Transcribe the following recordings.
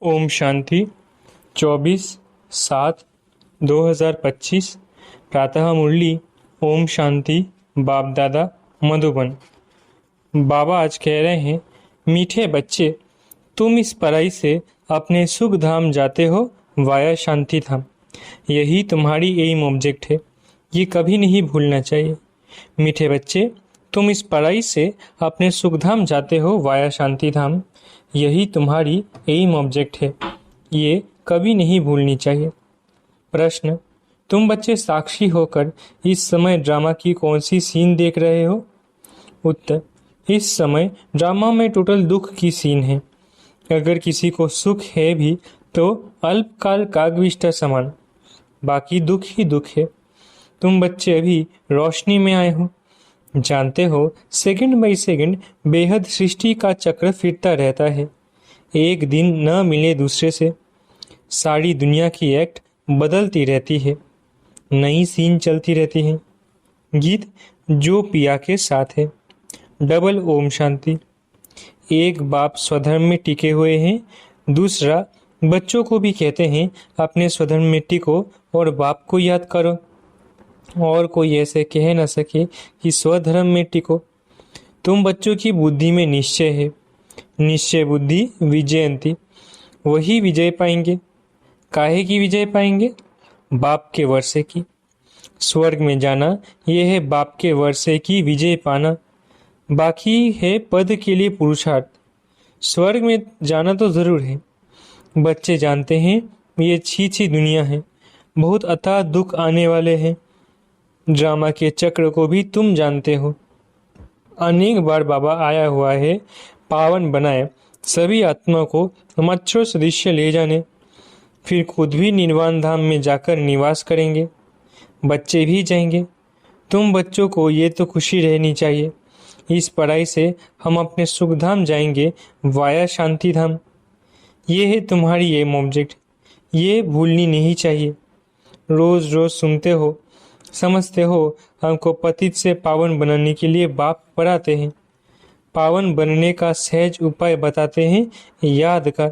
ओम शांति 24/7/2025 प्रातः मुरली। ओम शांति। बाप दादा मधुबन। बाबा आज कह रहे हैं, मीठे बच्चे, तुम इस पढ़ाई से अपने सुख धाम जाते हो वाया शांति धाम। यही तुम्हारी एम ऑब्जेक्ट है, ये कभी नहीं भूलना चाहिए। मीठे बच्चे, तुम इस पढ़ाई से अपने सुख धाम जाते हो वाया शांति धाम। यही तुम्हारी एम ऑब्जेक्ट है, ये कभी नहीं भूलनी चाहिए। प्रश्न, तुम बच्चे साक्षी होकर इस समय ड्रामा की कौन सी सीन देख रहे हो? उत्तर, इस समय ड्रामा में टोटल दुख की सीन है। अगर किसी को सुख है भी तो अल्पकाल कागविष्टा समान, बाकी दुख ही दुख है। तुम बच्चे अभी रोशनी में आए हो। जानते हो, सेकंड बाई सेकंड बेहद सृष्टि का चक्र फिरता रहता है। एक दिन न मिले दूसरे से सारी दुनिया की एक्ट बदलती रहती है, नई सीन चलती रहती है। गीत जो पिया के साथ है। डबल ओम शांति। एक बाप स्वधर्म में टिके हुए हैं, दूसरा बच्चों को भी कहते हैं अपने स्वधर्म में टिको और बाप को याद करो। और कोई ऐसे कह न सके कि स्वधर्म में टिको। तुम बच्चों की बुद्धि में निश्चय है, निश्चय बुद्धि विजयंती। वही विजय पाएंगे। काहे की विजय पाएंगे? बाप के वर्षे की। स्वर्ग में जाना यह है बाप के वर्षे की विजय पाना। बाकी है पद के लिए पुरुषार्थ। स्वर्ग में जाना तो जरूर है। बच्चे जानते हैं ये छी दुनिया है, बहुत अथाह दुख आने वाले हैं। ड्रामा के चक्र को भी तुम जानते हो। अनेक बार बाबा आया हुआ है पावन बनाए सभी आत्मा को मच्छरों सदृश्य ले जाने, फिर खुद भी निर्वाण धाम में जाकर निवास करेंगे। बच्चे भी जाएंगे। तुम बच्चों को ये तो खुशी रहनी चाहिए, इस पढ़ाई से हम अपने सुख धाम जाएंगे वाया शांति धाम। ये है तुम्हारी एम ऑब्जेक्ट, ये भूलनी नहीं चाहिए। रोज रोज सुनते हो, समझते हो हमको पतित से पावन बनाने के लिए बाप पढ़ाते हैं, पावन बनने का सहज उपाय बताते हैं याद का।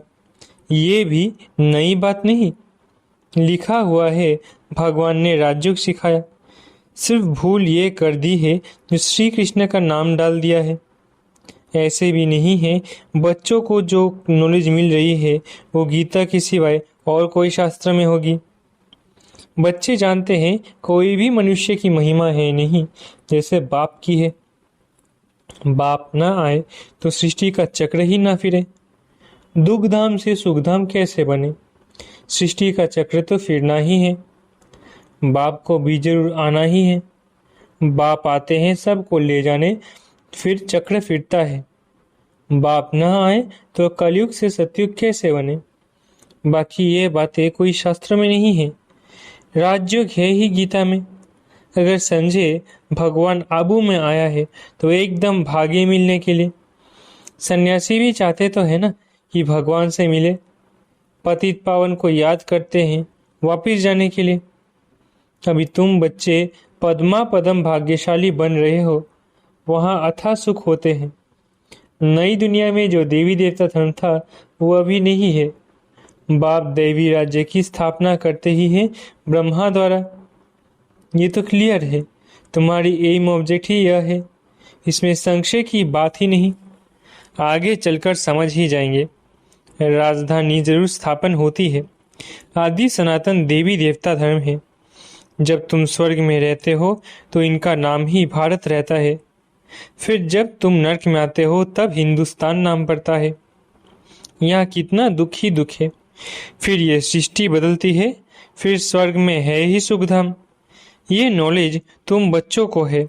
ये भी नई बात नहीं, लिखा हुआ है, भगवान ने राजयोग सिखाया। सिर्फ भूल ये कर दी है जो श्री कृष्ण का नाम डाल दिया है। ऐसे भी नहीं है बच्चों को जो नॉलेज मिल रही है वो गीता के सिवाय और कोई शास्त्र में होगी। बच्चे जानते हैं कोई भी मनुष्य की महिमा है नहीं जैसे बाप की है। बाप ना आए तो सृष्टि का चक्र ही ना फिरे। दुखधाम से सुखधाम कैसे बने? सृष्टि का चक्र तो फिरना ही है। बाप को भी जरूर आना ही है। बाप आते हैं सबको ले जाने, फिर चक्र फिरता है। बाप ना आए तो कलयुग से सतयुग कैसे बने? बाकी ये बातें कोई शास्त्र में नहीं है, राजयोग है ही गीता में। अगर संजय भगवान आबू में आया है तो एकदम भागे मिलने के लिए। सन्यासी भी चाहते तो है ना कि भगवान से मिले, पतित पावन को याद करते हैं वापिस जाने के लिए। अभी तुम बच्चे पद्मा पदम भाग्यशाली बन रहे हो, वहाँ अथाह सुख होते हैं। नई दुनिया में जो देवी देवता धर्म था वो अभी नहीं है। बाप देवी राज्य की स्थापना करते ही है ब्रह्मा द्वारा। ये तो क्लियर है, तुम्हारी एम ऑब्जेक्ट ही यह है, इसमें संशय की बात ही नहीं। आगे चलकर समझ ही जाएंगे। राजधानी जरूर स्थापन होती है, आदि सनातन देवी देवता धर्म है। जब तुम स्वर्ग में रहते हो तो इनका नाम ही भारत रहता है। फिर जब तुम नर्क में आते हो तब हिंदुस्तान नाम पड़ता है। यहाँ कितना दुख ही दुख है। फिर ये सृष्टि बदलती है, फिर स्वर्ग में है ही सुखधाम। ये नॉलेज तुम बच्चों को है।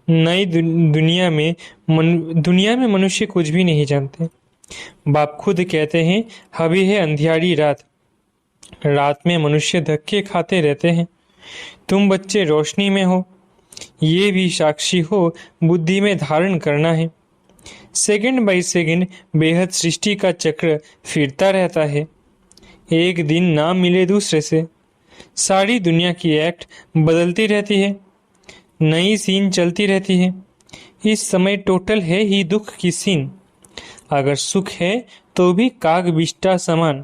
नई दुनिया में मनुष्य कुछ भी नहीं जानते। बाप खुद कहते हैं अभी है अंधियारी रात, रात में मनुष्य धक्के खाते रहते हैं। तुम बच्चे रोशनी में हो, ये भी साक्षी हो बुद्धि में धारण करना है। सेकंड बाय सेकंड बेहद सृष्टि का चक्र फिरता रहता है। एक दिन ना मिले दूसरे से। सारी दुनिया की एक्ट बदलती रहती है, नई सीन चलती रहती है। इस समय टोटल है ही दुख की सीन। अगर सुख है तो भी काग बिष्टा समान,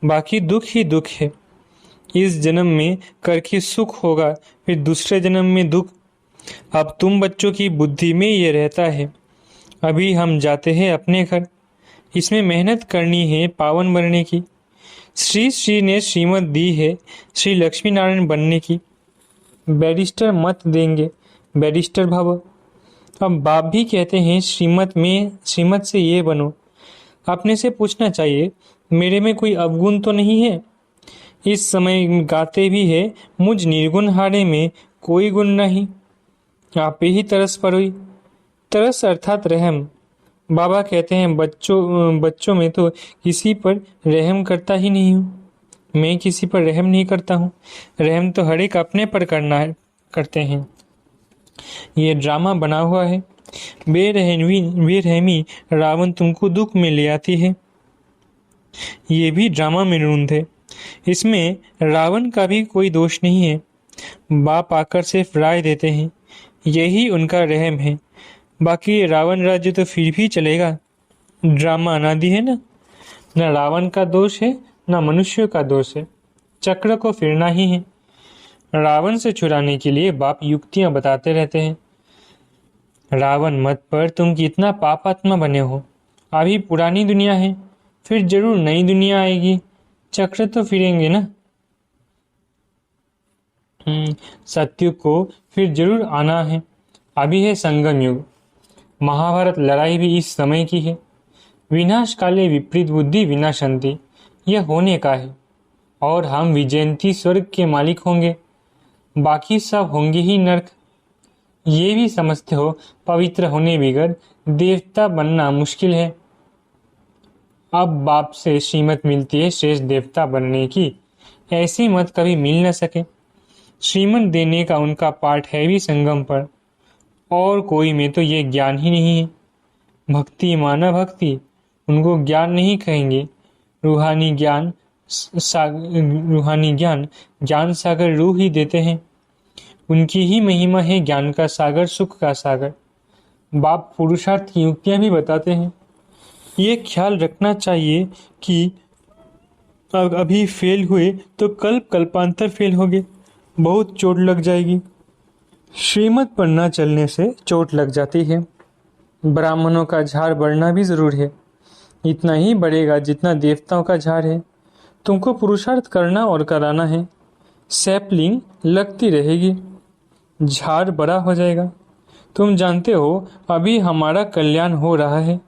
बाकी दुख ही दुख है। इस जन्म में करके सुख होगा, फिर दूसरे जन्म में दुख। अब तुम बच्चों की बुद्धि में ये रहता है। अभी हम जाते हैं अपने घर, इसमें मेहनत करनी है पावन बनने की। श्री ने श्रीमत दी है श्री लक्ष्मी नारायण बनने की। बैरिस्टर मत देंगे, बैरिस्टर भव। अब बाप भी कहते हैं श्रीमत से ये बनो। अपने से पूछना चाहिए मेरे में कोई अवगुण तो नहीं है? इस समय गाते भी है मुझ निर्गुण हारे में कोई गुण नहीं। आप ही तरस परोई। तरस अर्थात रहम। बाबा कहते हैं बच्चों में तो किसी पर रहम करता ही नहीं हूँ। मैं किसी पर रहम नहीं करता हूँ। रहम तो हर एक अपने पर करते हैं। ये ड्रामा बना हुआ है। बेरहमी रावण तुमको दुख में ले आती है। ये भी ड्रामा में रूंध है, इसमें रावण का भी कोई दोष नहीं है। बाप आकर सिर्फ राय देते हैं, यही उनका रहम है। बाकी रावण राज्य तो फिर भी चलेगा। ड्रामा अनादि है ना, न रावण का दोष है न मनुष्य का दोष है। चक्र को फिरना ही है। रावण से छुड़ाने के लिए बाप युक्तियां बताते रहते हैं। रावण मत पर तुम कितना पापात्मा बने हो। अभी पुरानी दुनिया है, फिर जरूर नई दुनिया आएगी। चक्र तो फिरेंगे ना। सत्युग को फिर जरूर आना है। अभी है संगम युग। महाभारत लड़ाई भी इस समय की है। विनाश काले विपरीत बुद्धि विनाशंति, यह होने का है। और हम विजयंती स्वर्ग के मालिक होंगे, बाकी सब होंगे ही नरक। ये भी समझते हो पवित्र होने बगैर देवता बनना मुश्किल है। अब बाप से श्रीमत मिलती है श्रेष्ठ देवता बनने की, ऐसी मत कभी मिल न सके। श्रीमत देने का उनका पाठ है भी संगम पर, और कोई में तो ये ज्ञान ही नहीं है। भक्ति माना भक्ति, उनको ज्ञान नहीं कहेंगे। रूहानी ज्ञान रूहानी ज्ञान ज्ञान सागर रूह ही देते हैं। उनकी ही महिमा है ज्ञान का सागर, सुख का सागर। बाप पुरुषार्थ की युक्तियां भी बताते हैं। ये ख्याल रखना चाहिए कि अभी फेल हुए तो कल कल्पांतर फेल होगे, बहुत चोट लग जाएगी। श्रीमत पर न चलने से चोट लग जाती है। ब्राह्मणों का झाड़ बढ़ना भी जरूर है, इतना ही बढ़ेगा जितना देवताओं का झाड़ है। तुमको पुरुषार्थ करना और कराना है। सैपलिंग लगती रहेगी, झाड़ बड़ा हो जाएगा। तुम जानते हो अभी हमारा कल्याण हो रहा है।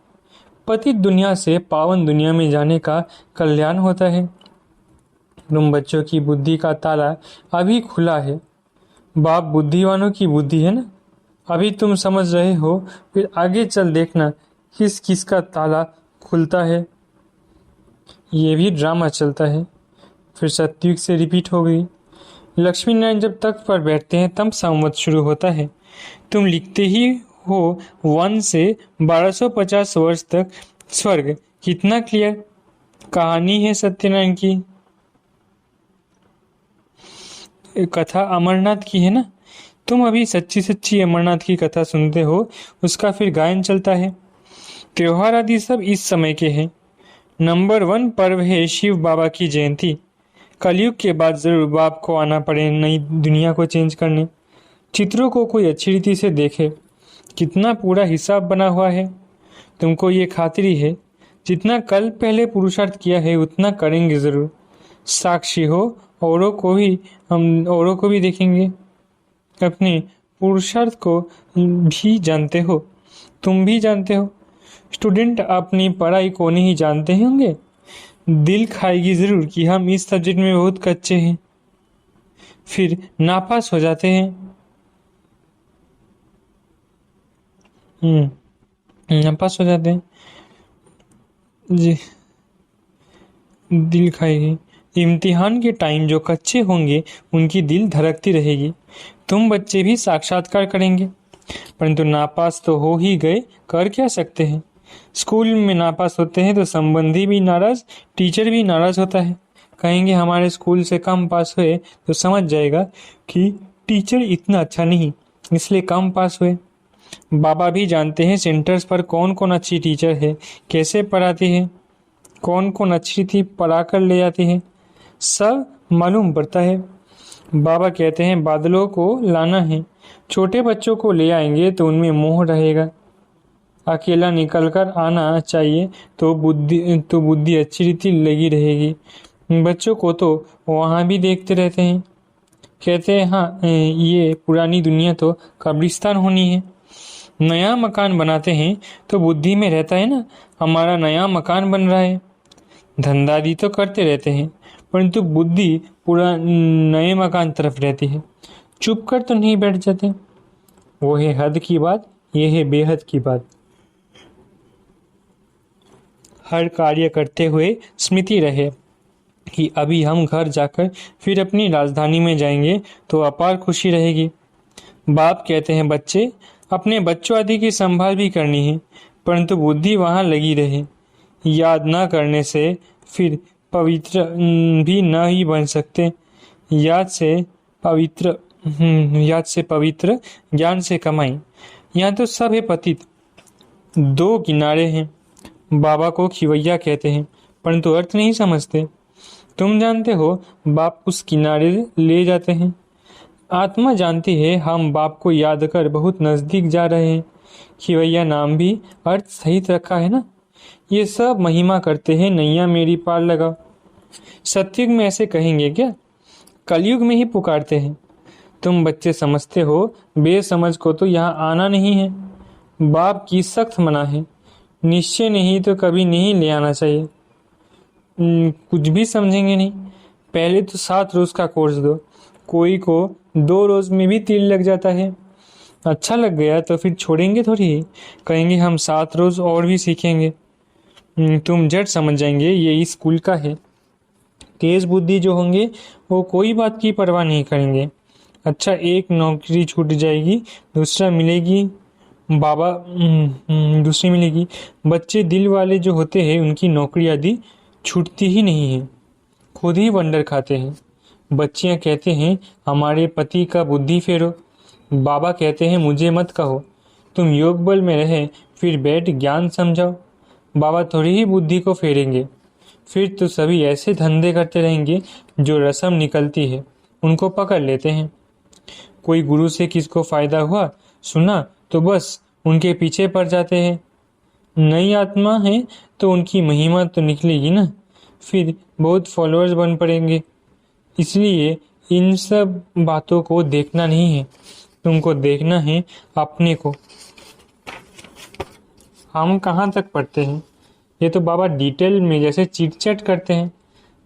पतित दुनिया से पावन दुनिया में जाने का कल्याण होता है। तुम बच्चों की बुद्धि का ताला अभी खुला है। बाप बुद्धिवानों की बुद्धि है ना। अभी तुम समझ रहे हो, फिर आगे चल देखना किस किस का ताला खुलता है। ये भी ड्रामा चलता है। फिर सत्युग से रिपीट हो गई। लक्ष्मी नारायण जब तख्त पर बैठते हैं तब संवत शुरू होता है। तुम लिखते ही हो 1 से 1250 वर्ष तक स्वर्ग। कितना क्लियर कहानी है सत्यनारायण की। कथा अमरनाथ की है ना। तुम अभी सच्ची सच्ची अमरनाथ की कथा सुनते हो, उसका फिर गायन चलता है। त्योहार आदि सब इस समय के हैं। नंबर 1 पर्व है शिव बाबा की जयंती। कलयुग के बाद जरूर बाप को आना पड़े नई दुनिया को चेंज करने। चित्रों को कोई अच्छी रीति से देखे, कितना पूरा हिसाब बना हुआ है। तुमको ये खातिरी है, जितना कल पहले पुरुषार्थ किया है उतना करेंगे जरूर। साक्षी हो, हम औरों को भी देखेंगे। अपने पुरुषार्थ को भी जानते हो, तुम भी जानते हो। स्टूडेंट अपनी पढ़ाई को नहीं जानते होंगे। दिल खाएगी जरूर कि हम इस सब्जेक्ट में बहुत कच्चे हैं, फिर नापास हो जाते हैं। नापास हो जाते हैं जी। दिल खाएगी। इम्तिहान के टाइम जो कच्चे होंगे उनकी दिल धड़कती रहेगी। तुम बच्चे भी साक्षात्कार करेंगे, परंतु नापास तो हो ही गए, कर क्या सकते हैं। स्कूल में नापास होते हैं तो संबंधी भी नाराज, टीचर भी नाराज होता है। कहेंगे हमारे स्कूल से कम पास हुए तो समझ जाएगा कि टीचर इतना अच्छा नहीं, इसलिए कम पास हुए। बाबा भी जानते हैं सेंटर्स पर कौन कौन अच्छी टीचर है, कैसे पढ़ाती है, कौन कौन अच्छी थी पढ़ा कर ले जाती है, सब मालूम पड़ता है। बाबा कहते हैं बादलों को लाना है। छोटे बच्चों को ले आएंगे तो उनमें मोह रहेगा। अकेला निकल कर आना चाहिए तो बुद्धि अच्छी रीति लगी रहेगी। बच्चों को तो वहाँ भी देखते रहते हैं, कहते हैं हाँ ये पुरानी दुनिया तो कब्रिस्तान होनी है। नया मकान बनाते हैं तो बुद्धि में रहता है ना, हमारा नया मकान बन रहा है। धंधादी तो करते रहते हैं, परंतु बुद्धि पूरा नए मकान तरफ रहती है। चुप कर तो नहीं बैठ जाते। वो है हद की बात, ये है बेहद की बात। हर कार्य करते हुए स्मृति रहे कि अभी हम घर जाकर फिर अपनी राजधानी में जाएंगे तो अपार खुशी रहेगी। बाप कहते हैं बच्चे अपने बच्चों आदि की संभाल भी करनी है, परंतु बुद्धि वहाँ लगी रहे। याद न करने से फिर पवित्र भी न ही बन सकते। याद से पवित्र ज्ञान से कमाई। यहाँ तो सब है पतित। 2 किनारे हैं। बाबा को खिवैया कहते हैं, परंतु अर्थ नहीं समझते। तुम जानते हो बाप उस किनारे ले जाते हैं। आत्मा जानती है हम बाप को याद कर बहुत नजदीक जा रहे हैं। खिवैया नाम भी अर्थ सहित रखा है ना। ये सब महिमा करते हैं, नैया मेरी पार लगाओ। सत्युग में ऐसे कहेंगे क्या? कलयुग में ही पुकारते हैं। तुम बच्चे समझते हो, बेसमझ को तो यहाँ आना नहीं है। बाप की सख्त मना है, निश्चय नहीं तो कभी नहीं ले आना चाहिए। कुछ भी समझेंगे नहीं। पहले तो 7 रोज का कोर्स दो। कोई को 2 रोज में भी तीर लग जाता है। अच्छा लग गया तो फिर छोड़ेंगे थोड़ी, कहेंगे हम 7 रोज और भी सीखेंगे। तुम झट समझ जाएंगे ये इस स्कूल का है। तेज बुद्धि जो होंगे वो कोई बात की परवाह नहीं करेंगे। अच्छा, एक नौकरी छूट जाएगी, दूसरा मिलेगी बाबा दूसरी मिलेगी। बच्चे दिल वाले जो होते हैं उनकी नौकरी आदि छूटती ही नहीं है, खुद ही वंडर खाते हैं। बच्चियां कहते हैं हमारे पति का बुद्धि फेरो। बाबा कहते हैं मुझे मत कहो, तुम योग बल में रहे फिर बैठ ज्ञान समझाओ। बाबा थोड़ी ही बुद्धि को फेरेंगे, फिर तो सभी ऐसे धंधे करते रहेंगे जो रस्म निकलती है उनको पकड़ लेते हैं। कोई गुरु से किसको फायदा हुआ सुना तो बस उनके पीछे पड़ जाते हैं। नई आत्मा है तो उनकी महिमा तो निकलेगी ना, फिर बहुत फॉलोअर्स बन पड़ेंगे। इसलिए इन सब बातों को देखना नहीं है, तुमको देखना है अपने को। हम कहाँ तक पढ़ते हैं? ये तो बाबा डिटेल में जैसे चिट चैट करते हैं।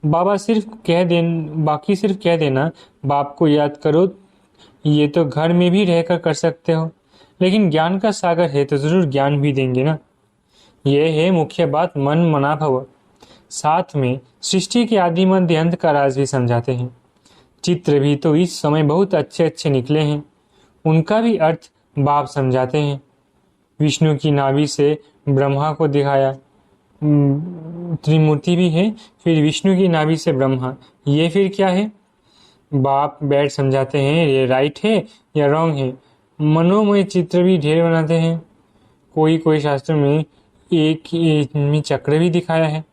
बाबा सिर्फ कह देन बाकी सिर्फ कह देना बाप को याद करो, ये तो घर में भी रहकर कर सकते हो, लेकिन ज्ञान का सागर है तो जरूर ज्ञान भी देंगे ना। यह है मुख्य बात, मन मना भव। साथ में सृष्टि के आदि मध्य अंत का राज भी समझाते हैं। चित्र भी तो इस समय बहुत अच्छे अच्छे निकले हैं, उनका भी अर्थ बाप समझाते हैं। विष्णु की नाभि से ब्रह्मा को दिखाया, त्रिमूर्ति भी है, फिर विष्णु की नाभि से ब्रह्मा, ये फिर क्या है? बाप बैठ समझाते हैं ये राइट है या रॉन्ग है। मनोमय चित्र भी ढेर बनाते हैं। कोई कोई शास्त्र में एक में चक्र भी दिखाया है,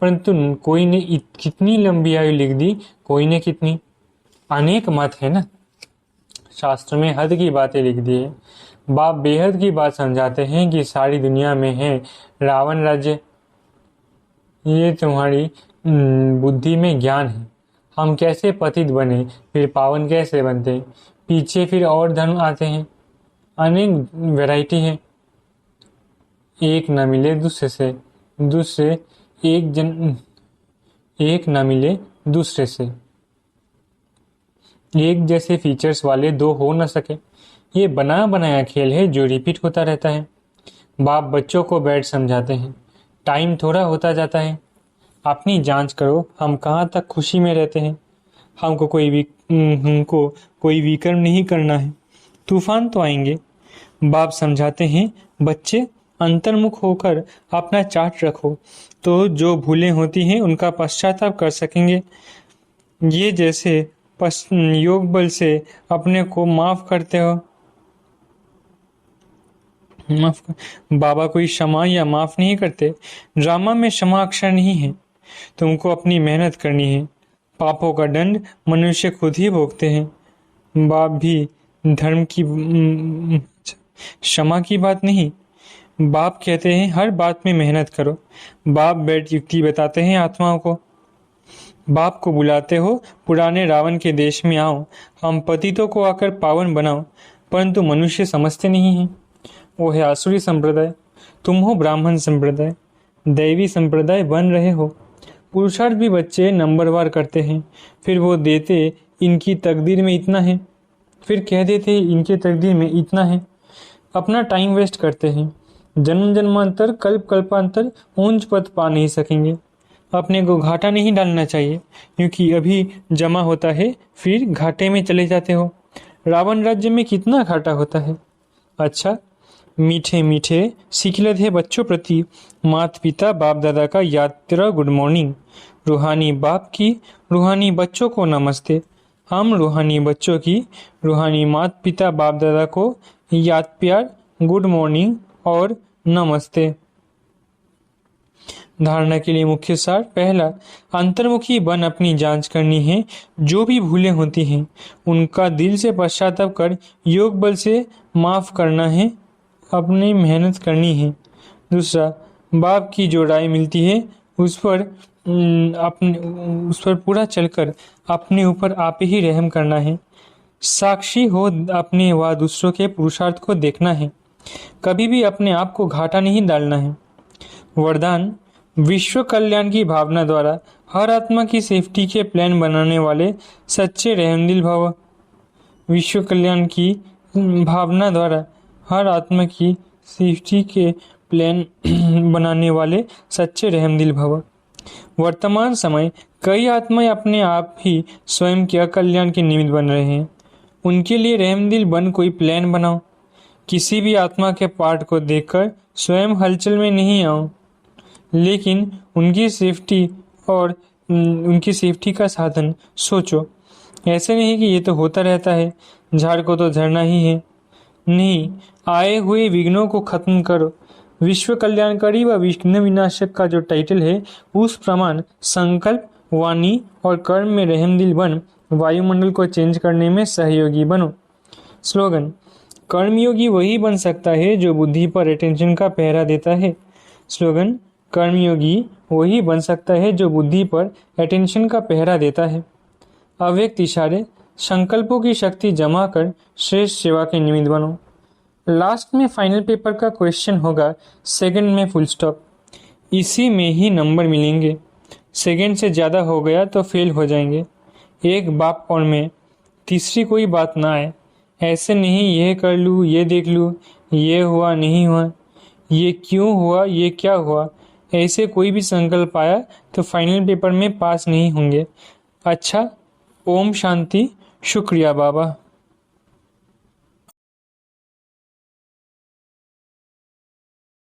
परंतु कोई ने कितनी लंबी आयु लिख दी, कोई ने कितनी। अनेक मत है ना, शास्त्र में हद की बातें लिख दी है। बाप बेहद की बात समझाते हैं कि सारी दुनिया में है रावण राज्य, ये तुम्हारी बुद्धि में ज्ञान है। हम कैसे पतित बने, फिर पावन कैसे बनते, पीछे फिर और धर्म आते हैं, अनेक वैरायटी है। एक न मिले दूसरे से, दूसरे एक न मिले दूसरे से, एक जैसे फीचर्स वाले दो हो न सके। ये बना बनाया खेल है जो रिपीट होता रहता है। बाप बच्चों को बैठ समझाते हैं, टाइम थोड़ा होता जाता है, अपनी जांच करो हम कहाँ तक खुशी में रहते हैं। हमको कोई विक्रम नहीं करना है, तूफान तो आएंगे। बाप समझाते हैं बच्चे अंतर्मुख होकर अपना चार्ट रखो तो जो भूलें होती हैं उनका पश्चाताप कर सकेंगे। ये जैसे योग बल से अपने को माफ करते हो। बाबा कोई क्षमा या माफ नहीं करते, ड्रामा में क्षमा अक्षर नहीं है। तुमको अपनी मेहनत करनी है, पापों का दंड मनुष्य खुद ही भोगते हैं। बाप भी धर्म की क्षमा की बात नहीं, बाप कहते हैं हर बात में मेहनत करो। बाप बैठ युक्ति बताते हैं आत्माओं को। बाप को बुलाते हो पुराने रावण के देश में आओ, हम पतितों को आकर पावन बनाओ, परंतु मनुष्य समझते नहीं हैं। वो है आसुरी संप्रदाय, तुम हो ब्राह्मण संप्रदाय, दैवी संप्रदाय बन रहे हो। पुरुषार्थ भी बच्चे नंबरवार करते हैं, फिर वो देते इनकी तकदीर में इतना है, फिर कह देते इनके तकदीर में इतना है। अपना टाइम वेस्ट करते हैं, जन्म जन्मांतर कल्प कल्पांतर ऊंच पद पा नहीं सकेंगे। अपने को घाटा नहीं डालना चाहिए, क्योंकि अभी जमा होता है फिर घाटे में चले जाते हो। रावण राज्य में कितना घाटा होता है। अच्छा, मीठे मीठे सिखलत है बच्चों प्रति माता पिता बाप दादा का यात्रा गुड मॉर्निंग। रूहानी बाप की रूहानी बच्चों को नमस्ते। हम रूहानी बच्चों की रूहानी माता पिता बाप दादा को याद प्यार गुड मॉर्निंग और नमस्ते। धारणा के लिए मुख्य सार, पहला, अंतर्मुखी बन अपनी जांच करनी है। जो भी भूलें होती हैं उनका दिल से पश्चाताप कर योग बल से माफ करना है, अपनी मेहनत करनी है। दूसरा, बाप की जो राय मिलती है उस पर पूरा चलकर अपने ऊपर आप ही रहम करना है। साक्षी हो अपने व दूसरों के पुरुषार्थ को देखना है, कभी भी अपने आप को घाटा नहीं डालना है। वरदान, विश्व कल्याण की भावना द्वारा हर आत्मा की सेफ्टी के प्लान बनाने वाले सच्चे रहमदिल भव। विश्व कल्याण की भावना द्वारा हर आत्मा की सेफ्टी के प्लान बनाने वाले सच्चे रहमदिल भव। वर्तमान समय कई आत्माएं अपने आप ही स्वयं के अकल्याण के निमित्त बन रहे हैं। उनके लिए रहमदिल बन कोई प्लान बनाओ। किसी भी आत्मा के पार्ट को देखकर स्वयं हलचल में नहीं आओ, लेकिन उनकी सेफ्टी और उनकी सेफ्टी का साधन सोचो। ऐसे नहीं कि ये तो होता रहता है, झाड़ को तो झड़ना ही है। नहीं, आए हुए विघ्नों को खत्म करो। विश्व कल्याणकारी व विघ्न विनाशक का जो टाइटल है, उस प्रमाण संकल्प, वाणी और कर्म में रहमदिल बन वायुमंडल को चेंज करने में सहयोगी बनो। स्लोगन: कर्मयोगी वही बन सकता है जो बुद्धि पर अटेंशन का पहरा देता है। स्लोगन: कर्मयोगी वही बन सकता है जो बुद्धि पर अटेंशन का पहरा देता है। अव्यक्त इशारे: संकल्पों की शक्ति जमा कर श्रेष्ठ सेवा के निमित्त बनो। लास्ट में फाइनल पेपर का क्वेश्चन होगा सेकंड में फुल स्टॉप। इसी में ही नंबर मिलेंगे। सेकंड से ज़्यादा हो गया तो फेल हो जाएंगे। एक बाप और मैं, तीसरी कोई बात ना आए। ऐसे नहीं यह कर लूँ, ये देख लूँ, ये हुआ नहीं हुआ, ये क्यों हुआ, ये क्या हुआ, ऐसे कोई भी संकल्प आया तो फाइनल पेपर में पास नहीं होंगे। अच्छा, ओम शांति। शुक्रिया बाबा।